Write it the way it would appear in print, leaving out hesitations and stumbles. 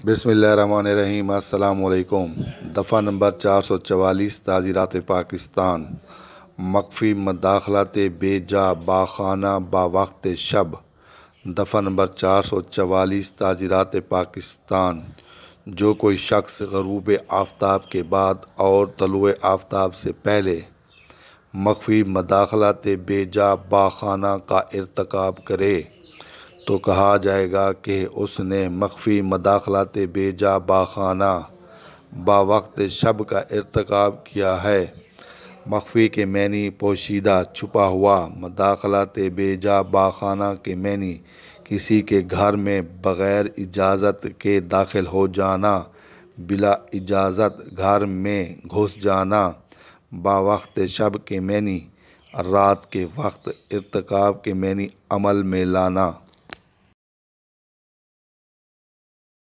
بسم اللہ الرحمن الرحیم۔ السلام علیکم۔ دفعہ نمبر 444 تعزیرات پاکستان۔ مخفی مداخلت بے جا با خانہ با وقت شب۔ دفعہ نمبر 444 تعزیرات پاکستان۔ جو کوئی شخص غروب آفتاب کے بعد اور طلوع آفتاب سے پہلے مخفی مداخلت بے جا با خانہ کا ارتکاب کرے تو کہا جائے گا کہ اس نے مخفی مداخلت بے جا با خانہ با وقت شب کا ارتکاب کیا ہے۔ مخفی کے معنی پوشیدہ، چھپا ہوا۔ مداخلت بے جا با خانہ کے معنی کسی کے گھر میں بغیر اجازت کے داخل ہو جانا، بلا اجازت گھر میں گھس جانا۔ با وقت شب کے معنی رات کے وقت، ارتکاب کے معنی عمل میں لانا۔